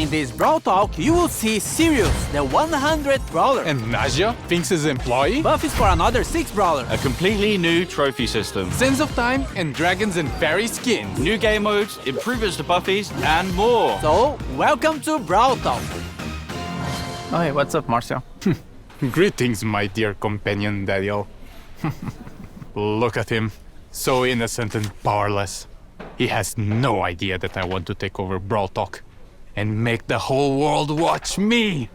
In this Brawl Talk, you will see Sirius, the 100th Brawler. And Naja, Finks' employee. Buffs for another 6 Brawler. A completely new trophy system. Sense of Time and Dragons and Fairy skins. New game modes, improvements to buffies, and more. So, welcome to Brawl Talk. Oh, hey, what's up, Marcio? Greetings, my dear companion, Daniel. Look at him. So innocent and powerless. He has no idea that I want to take over Brawl Talk and make the whole world watch me.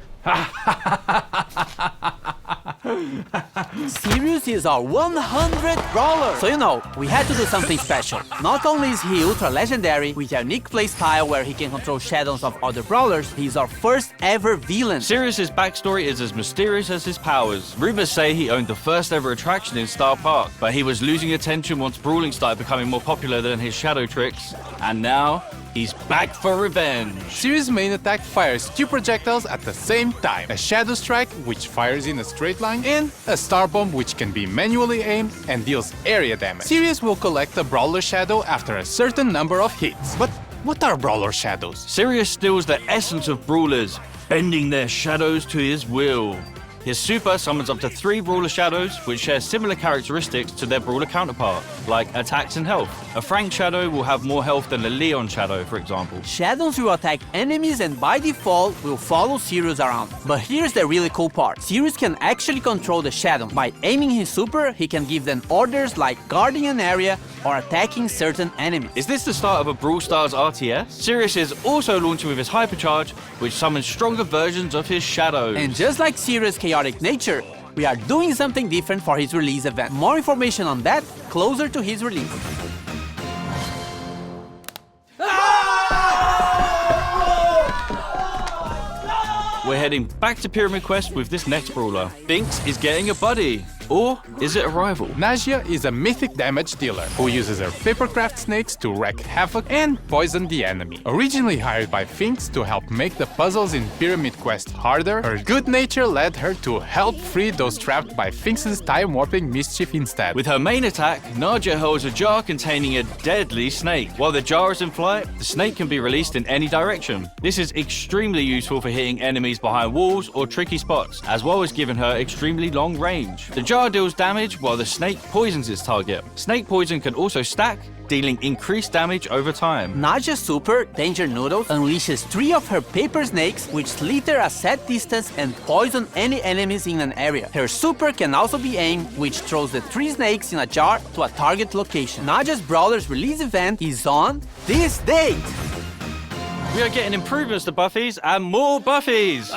Sirius is our 100th Brawler. So we had to do something special. Not only is he ultra legendary with a unique playstyle where he can control shadows of other brawlers, he's our first ever villain. Sirius's backstory is as mysterious as his powers. Rumors say he owned the first ever attraction in Star Park, but he was losing attention once brawling started becoming more popular than his shadow tricks, and now he's back for revenge. Sirius' main attack fires 2 projectiles at the same time. A Shadow Strike, which fires in a straight line, and a Star Bomb, which can be manually aimed and deals area damage. Sirius will collect a Brawler Shadow after a certain number of hits. But what are Brawler Shadows? Sirius steals the essence of brawlers, bending their shadows to his will. His super summons up to 3 brawler shadows, which share similar characteristics to their brawler counterpart, like attacks and health. A Frank shadow will have more health than a Leon shadow, for example. Shadows will attack enemies and by default will follow Sirius around. But here's the really cool part. Sirius can actually control the shadow. By aiming his super, he can give them orders like guarding an area or attacking certain enemies. Is this the start of a Brawl Stars RTS? Sirius is also launching with his Hypercharge, which summons stronger versions of his shadows. And just like Sirius' chaotic nature, we are doing something different for his release event. More information on that closer to his release. We're heading back to Pyramid Quest with this next brawler. Finks is getting a buddy. Or is it a rival? Naja is a mythic damage dealer who uses her papercraft snakes to wreak havoc and poison the enemy. Originally hired by Finks to help make the puzzles in Pyramid Quest harder, her good nature led her to help free those trapped by Finks' time-warping mischief instead. With her main attack, Naja holds a jar containing a deadly snake. While the jar is in flight, the snake can be released in any direction. This is extremely useful for hitting enemies behind walls or tricky spots, as well as giving her extremely long range. The jar deals damage while the snake poisons its target. Snake poison can also stack, dealing increased damage over time. Naja's super, Danger Noodles, unleashes 3 of her paper snakes which slither a set distance and poison any enemies in an area. Her super can also be aimed, which throws the 3 snakes in a jar to a target location. Naja's Brawler's release event is on this date! We are getting improvements to buffies and more buffies!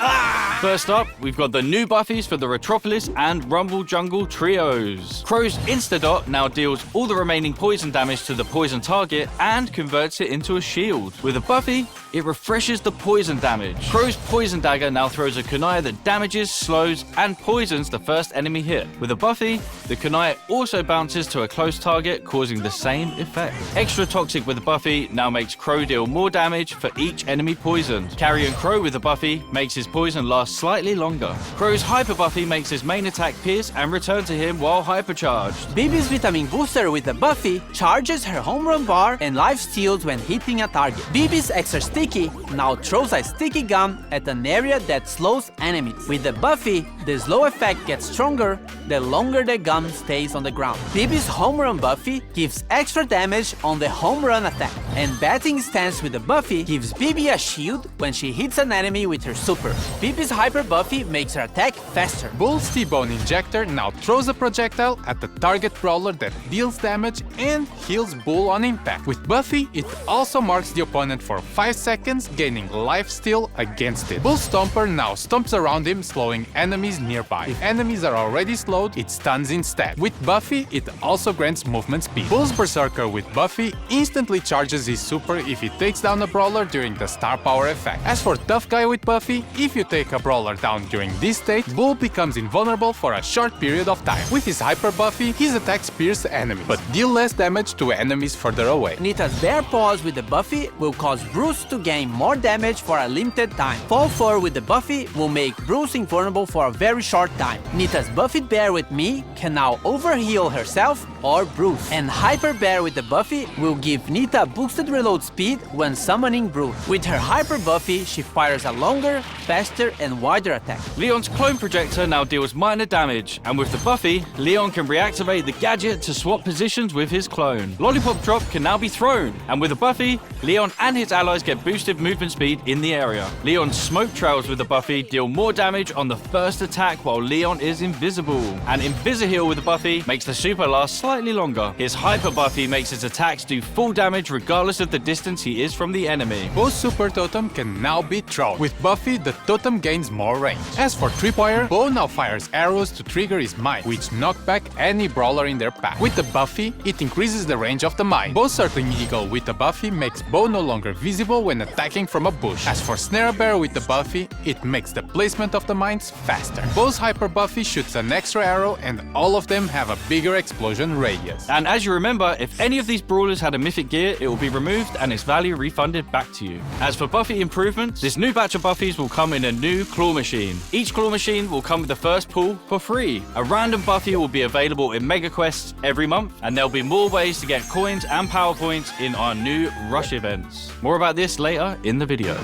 First up, we've got the new buffies for the Retropolis and Rumble Jungle trios. Crow's Instadot now deals all the remaining poison damage to the poison target and converts it into a shield. With a buffy, it refreshes the poison damage. Crow's Poison Dagger now throws a kunai that damages, slows, and poisons the first enemy hit. With a buffy, the kunai also bounces to a close target, causing the same effect. Extra Toxic with a buffy now makes Crow deal more damage for each enemy poisoned. Carrion Crow with a buffy makes his poison last slightly longer. Crow's Hyper Buffy makes his main attack pierce and return to him while hypercharged. Bibi's Vitamin Booster with a buffy charges her home run bar and life steals when hitting a target. Bibi's Extra Sticky now throws a sticky gum at an area that slows enemies. With the buffy, the slow effect gets stronger the longer the gum stays on the ground. Bibi's Home Run Buffy gives extra damage on the home run attack. And Batting Stance with the buffy gives Bibi a shield when she hits an enemy with her super. Bibi's Hyper Buffy makes her attack faster. Bull's T-Bone Injector now throws a projectile at the target brawler that deals damage and heals Bull on impact. With Buffy, it also marks the opponent for 5 seconds, gaining life steal against it. Bull Stomper now stomps around him, slowing enemies nearby. If enemies are already slowed, it stuns instead. With Buffy, it also grants movement speed. Bull's Berserker with Buffy instantly charges his super if he takes down a brawler during the star power effect. As for Tough Guy with Buffy, if you take a brawler down during this state, Bull becomes invulnerable for a short period of time. With his Hyper Buffy, his attacks pierce enemies, but deal less damage to enemies further away. Nita's Bear Paws with the buffy will cause Bruce to gain more damage for a limited time. Fall Fur with the buffy will make Bruce invulnerable for a very short time. Nita's Buffed Bear with Me can now overheal herself or Bruce. And Hyper Bear with the Buffy will give Nita boosted reload speed when summoning Bruce. With her Hyper Buffy, she fires a longer, faster and wider attack. Leon's clone projector now deals minor damage, and with the Buffy, Leon can reactivate the gadget to swap positions with his clone. Lollipop Drop can now be thrown, and with the Buffy, Leon and his allies get boosted movement speed in the area. Leon's smoke trails with the Buffy deal more damage on the first attack while Leon is invisible. And Invisi-Heal with the Buffy makes the super last slightly longer. His Hyper Buffy makes his attacks do full damage regardless of the distance he is from the enemy. Both Super Totem can now be thrown. With Buffy, the totem gains more range. As for Tripwire, Bo now fires arrows to trigger his mine, which knock back any brawler in their path. With the Buffy, it increases the range of the mine. Bo's Circling Eagle with the Buffy makes Bo no longer visible when attacking from a bush. As for Snare Bear with the Buffy, it makes the placement of the mines faster. Bo's Hyper Buffy shoots an extra arrow and all of them have a bigger explosion radius. And as you remember, if any of these brawlers had a mythic gear, it will be removed and its value refunded back to you. As for Buffy improvements, this new batch of Buffies will come in a new claw machine. Each claw machine will come with the first pull for free. A random Buffy will be available in Mega Quests every month, and there'll be more ways to get coins and power points in our new Rush events. More about this later in the video.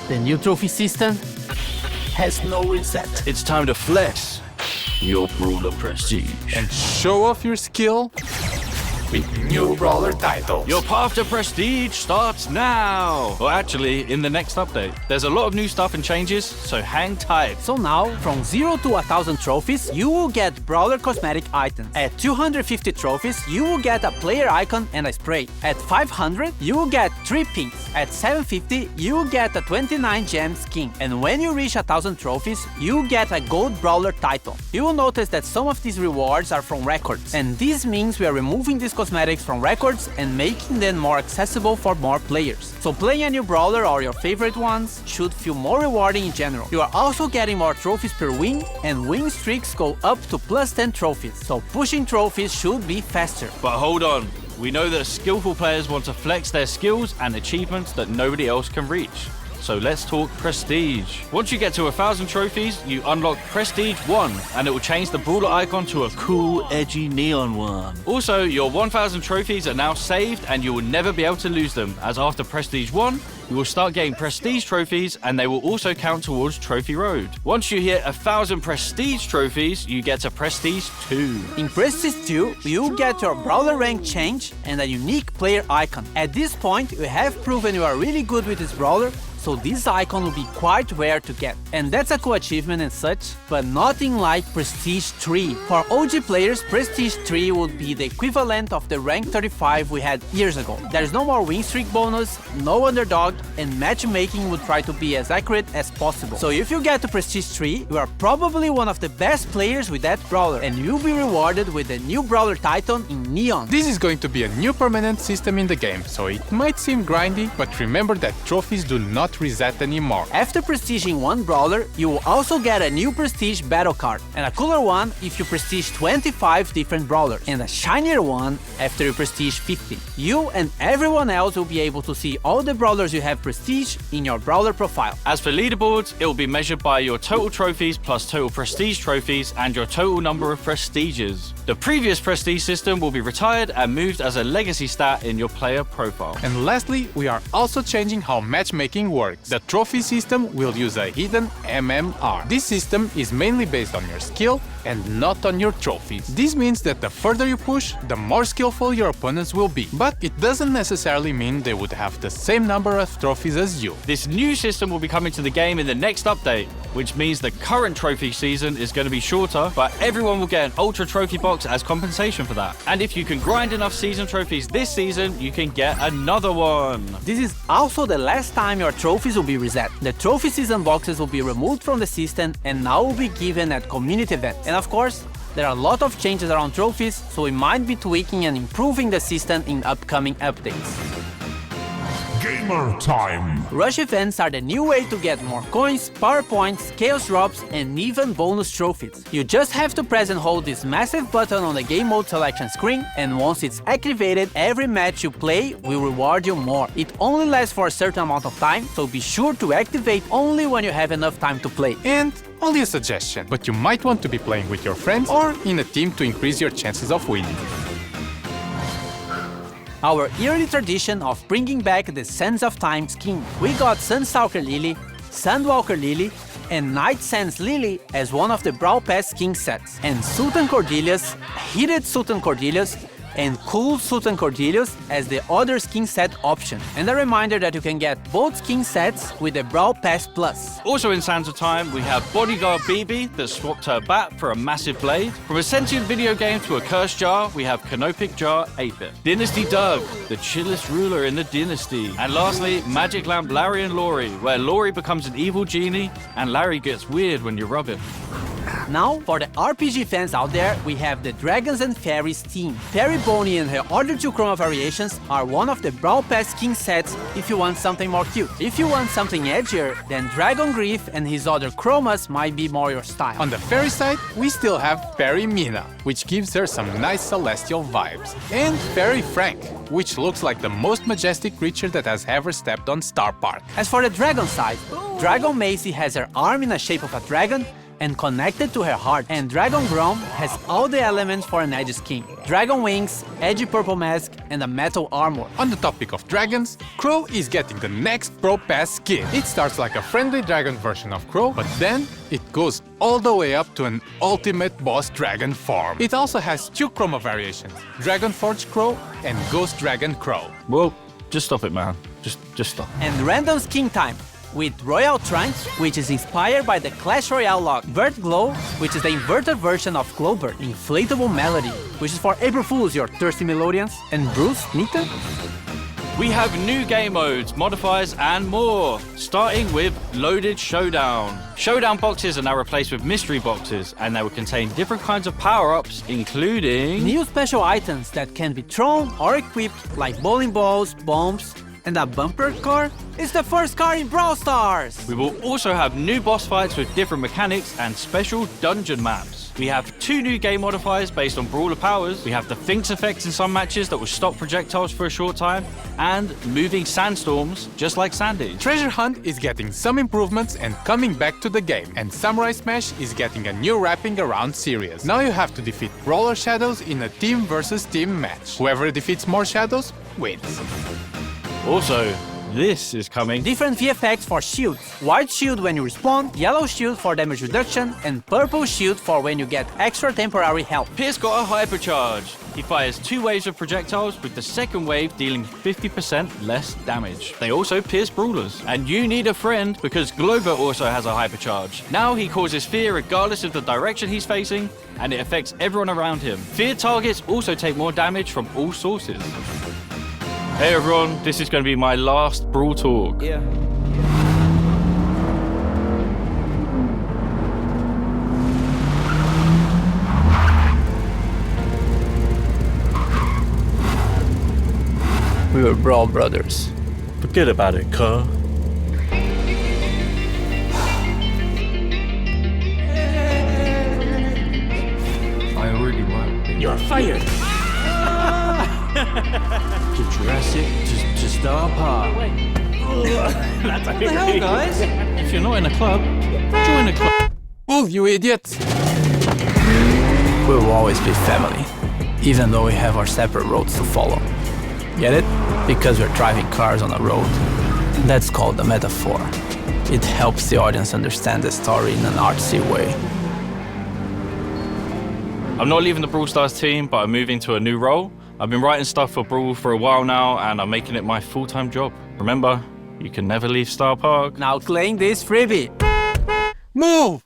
The new trophy system has no reset. It's time to flex your brawler prestige. And show off your skill with new brawler titles. Your path to prestige starts now! Or actually, in the next update. There's a lot of new stuff and changes, so hang tight. So now, from 0 to 1000 trophies, you will get Brawler cosmetic items. At 250 trophies, you will get a player icon and a spray. At 500, you will get 3 pins. At 750, you will get a 29 gem skin. And when you reach 1000 trophies, you will get a gold Brawler title. You will notice that some of these rewards are from records. And this means we are removing these cosmetics from records and making them more accessible for more players. So playing a new brawler or your favorite ones should feel more rewarding in general. You are also getting more trophies per win, and win streaks go up to plus 10 trophies, so pushing trophies should be faster. But hold on, we know that skillful players want to flex their skills and achievements that nobody else can reach. So let's talk Prestige. Once you get to 1000 trophies, you unlock Prestige 1, and it will change the brawler icon to a cool, edgy neon one. Also, your 1000 trophies are now saved, and you will never be able to lose them, as after Prestige 1, you will start getting Prestige trophies, and they will also count towards Trophy Road. Once you hit 1000 Prestige trophies, you get to Prestige 2. In Prestige 2, you get your brawler rank change and a unique player icon. At this point, you have proven you are really good with this brawler, so this icon will be quite rare to get. And that's a cool achievement and such, but nothing like Prestige 3. For OG players, Prestige 3 would be the equivalent of the rank 35 we had years ago. There's no more win streak bonus, no underdog, and matchmaking would try to be as accurate as possible. So if you get to Prestige 3, you are probably one of the best players with that brawler, and you'll be rewarded with the new brawler title in Neon. This is going to be a new permanent system in the game, so it might seem grindy, but remember that trophies do not reset anymore. After prestiging one brawler, you will also get a new prestige battle card, and a cooler one if you prestige 25 different brawlers, and a shinier one after you prestige 50. You and everyone else will be able to see all the brawlers you have prestige in your brawler profile. As for leaderboards, it will be measured by your total trophies plus total prestige trophies and your total number of prestiges. The previous prestige system will be retired and moved as a legacy stat in your player profile. And lastly, we are also changing how matchmaking works. The trophy system will use a hidden MMR. This system is mainly based on your skill and not on your trophies. This means that the further you push, the more skillful your opponents will be. But it doesn't necessarily mean they would have the same number of trophies as you. This new system will be coming to the game in the next update, which means the current trophy season is going to be shorter, but everyone will get an ultra trophy box as compensation for that. And if you can grind enough season trophies this season, you can get another one. This is also the last time your trophies will be reset. The trophy season boxes will be removed from the system and now will be given at community events. And of course, there are a lot of changes around trophies, so we might be tweaking and improving the system in upcoming updates. Game Gamer time! Rush events are the new way to get more coins, power points, chaos drops, and even bonus trophies. You just have to press and hold this massive button on the game mode selection screen, and once it's activated, every match you play will reward you more. It only lasts for a certain amount of time, so be sure to activate only when you have enough time to play. And only a suggestion, but you might want to be playing with your friends or in a team to increase your chances of winning. Our yearly tradition of bringing back the Sands of Time skin. We got Sunstalker Lily, Sandwalker Lily, and Night Sands Lily as one of the Brawl Pass skin sets, and Sultan Cordelius, Heated Sultan Cordelius, and Cool Sultan Cordelius as the other skin set option. And a reminder that you can get both skin sets with the Brawl Pass Plus. Also in Sands of Time, we have Bodyguard BB that swapped her bat for a massive blade. From a sentient video game to a cursed jar, we have Canopic Jar 8-bit. Dynasty Doug, the chillest ruler in the dynasty. And lastly, Magic Lamp Larry and Laurie, where Laurie becomes an evil genie and Larry gets weird when you rub him. Now, for the RPG fans out there, we have the Dragons and Fairies team. Fairy Bonnie and her other two chroma variations are one of the Brawl Pass skin sets if you want something more cute. If you want something edgier, then Dragon Grief and his other chromas might be more your style. On the fairy side, we still have Fairy Mina, which gives her some nice celestial vibes. And Fairy Frank, which looks like the most majestic creature that has ever stepped on Star Park. As for the Dragon side, Dragon Macy has her arm in the shape of a dragon and connected to her heart, and Dragon Grom has all the elements for an edgy skin. Dragon wings, edgy purple mask, and a metal armor. On the topic of dragons, Crow is getting the next Pro Pass skin. It starts like a friendly dragon version of Crow, but then it goes all the way up to an ultimate boss dragon form. It also has two chroma variations, Dragon Forge Crow and Ghost Dragon Crow. Well, just stop it, man. Just stop. And random skin time with Royal Trunk, which is inspired by the Clash Royale lock, Vert Glow, which is the inverted version of Glowbird, Inflatable Melody, which is for April Fools, your thirsty Melodians, and Bruce Nita. We have new game modes, modifiers, and more, starting with Loaded Showdown. Showdown boxes are now replaced with mystery boxes, and they will contain different kinds of power-ups, including new special items that can be thrown or equipped, like bowling balls, bombs, and a bumper car is the first car in Brawl Stars! We will also have new boss fights with different mechanics and special dungeon maps. We have two new game modifiers based on Brawler powers. We have the Finks effect in some matches that will stop projectiles for a short time, and moving sandstorms, just like Sandy. Treasure Hunt is getting some improvements and coming back to the game, and Samurai Smash is getting a new wrapping around series. Now you have to defeat Brawler Shadows in a team versus team match. Whoever defeats more shadows wins. Also, this is coming. Different VFX for shields. White shield when you respawn, yellow shield for damage reduction, and purple shield for when you get extra temporary health. Pierce got a hypercharge. He fires 2 waves of projectiles, with the second wave dealing 50% less damage. They also pierce brawlers. And you need a friend, because Glover also has a hypercharge. Now he causes fear regardless of the direction he's facing, and it affects everyone around him. Feared targets also take more damage from all sources. Hey everyone, this is going to be my last Brawl talk. Yeah. We were Brawl brothers. Forget about it, cuh. I already won. You're fired! To Jurassic, to Star Park. That's What the hell, guys? If you're not in a club, join a club. Oh, you idiots! We will always be family, even though we have our separate roads to follow. Get it? Because we're driving cars on a road. That's called a metaphor. It helps the audience understand the story in an artsy way. I'm not leaving the Brawl Stars team, but I'm moving to a new role. I've been writing stuff for Brawl for a while now, and I'm making it my full-time job. Remember, you can never leave Star Park. Now claim this freebie. Move!